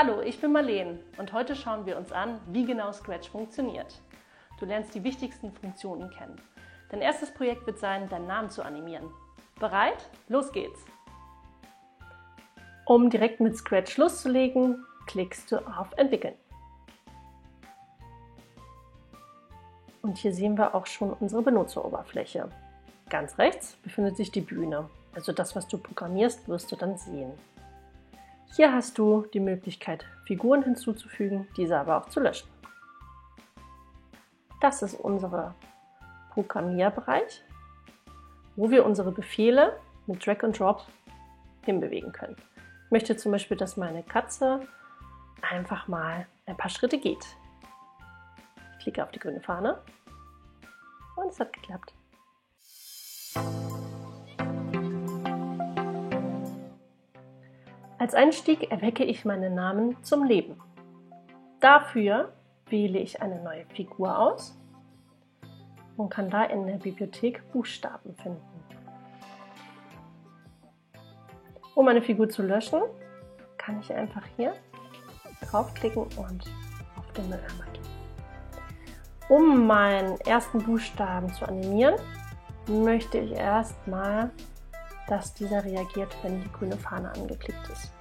Hallo, ich bin Marleen und heute schauen wir uns an, wie genau Scratch funktioniert. Du lernst die wichtigsten Funktionen kennen. Dein erstes Projekt wird sein, deinen Namen zu animieren. Bereit? Los geht's! Um direkt mit Scratch loszulegen, klickst du auf Entwickeln. Und hier sehen wir auch schon unsere Benutzeroberfläche. Ganz rechts befindet sich die Bühne, also das, was du programmierst, wirst du dann sehen. Hier hast du die Möglichkeit, Figuren hinzuzufügen, diese aber auch zu löschen. Das ist unser Programmierbereich, wo wir unsere Befehle mit Drag and Drop hinbewegen können. Ich möchte zum Beispiel, dass meine Katze einfach mal ein paar Schritte geht. Ich klicke auf die grüne Fahne und es hat geklappt. Als Einstieg erwecke ich meinen Namen zum Leben. Dafür wähle ich eine neue Figur aus und kann da in der Bibliothek Buchstaben finden. Um eine Figur zu löschen, kann ich einfach hier draufklicken und auf den Mülleimer gehen. Um meinen ersten Buchstaben zu animieren, möchte ich erstmal, dass dieser reagiert, wenn die grüne Fahne angeklickt ist.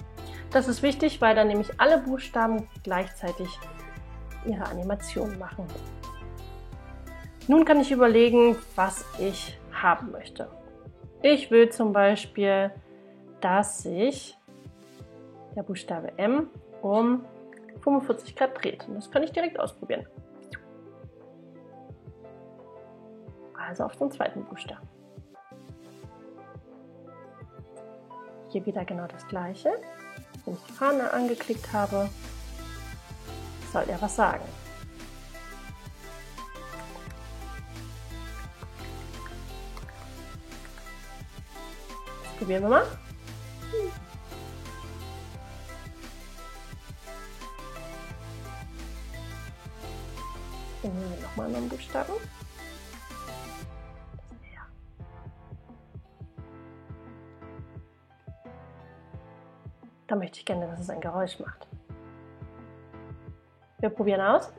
Das ist wichtig, weil dann nämlich alle Buchstaben gleichzeitig ihre Animation machen. Nun kann ich überlegen, was ich haben möchte. Ich will zum Beispiel, dass sich der Buchstabe M um 45 Grad dreht. Und das kann ich direkt ausprobieren. Also auf den zweiten Buchstaben. Hier wieder genau das gleiche. Wenn ich die Fahne angeklickt habe, soll er was sagen. Das probieren wir mal. Dann nehmen wir nochmal einen Buchstaben. Da möchte ich gerne, dass es ein Geräusch macht. Wir probieren aus.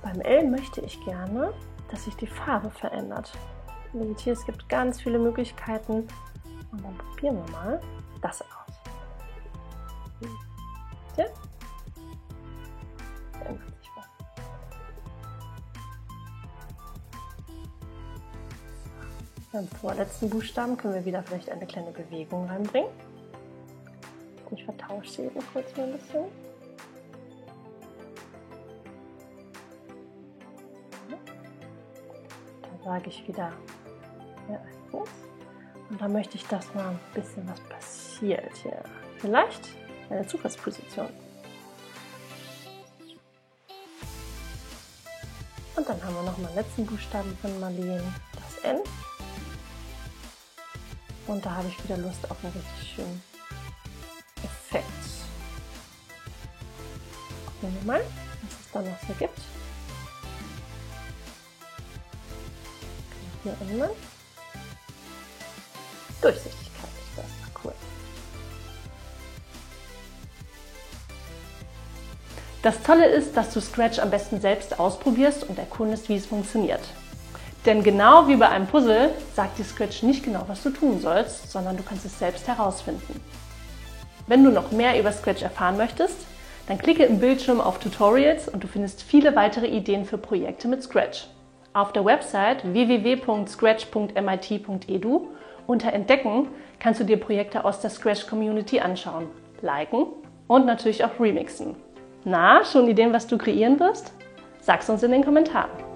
Beim L möchte ich gerne, dass sich die Farbe verändert. Ihr seht hier, es gibt ganz viele Möglichkeiten. Und dann probieren wir mal das aus. Ja? Beim vorletzten Buchstaben können wir wieder vielleicht eine kleine Bewegung reinbringen. Ich vertausche sie eben kurz mal ein bisschen. Da sage ich wieder Ereignis. Und da möchte ich, dass mal ein bisschen was passiert hier. Vielleicht eine Zufallsposition. Und dann haben wir noch mal den letzten Buchstaben von Marleen, das N. Und da habe ich wieder Lust auf einen richtig schönen Effekt. Gucken wir mal, was es da noch so gibt. Hier ändern. Durchsichtigkeit, das ist doch cool. Das Tolle ist, dass du Scratch am besten selbst ausprobierst und erkundest, wie es funktioniert. Denn genau wie bei einem Puzzle sagt dir Scratch nicht genau, was du tun sollst, sondern du kannst es selbst herausfinden. Wenn du noch mehr über Scratch erfahren möchtest, dann klicke im Bildschirm auf Tutorials und du findest viele weitere Ideen für Projekte mit Scratch. Auf der Website www.scratch.mit.edu unter Entdecken kannst du dir Projekte aus der Scratch-Community anschauen, liken und natürlich auch remixen. Na, schon Ideen, was du kreieren wirst? Sag's uns in den Kommentaren.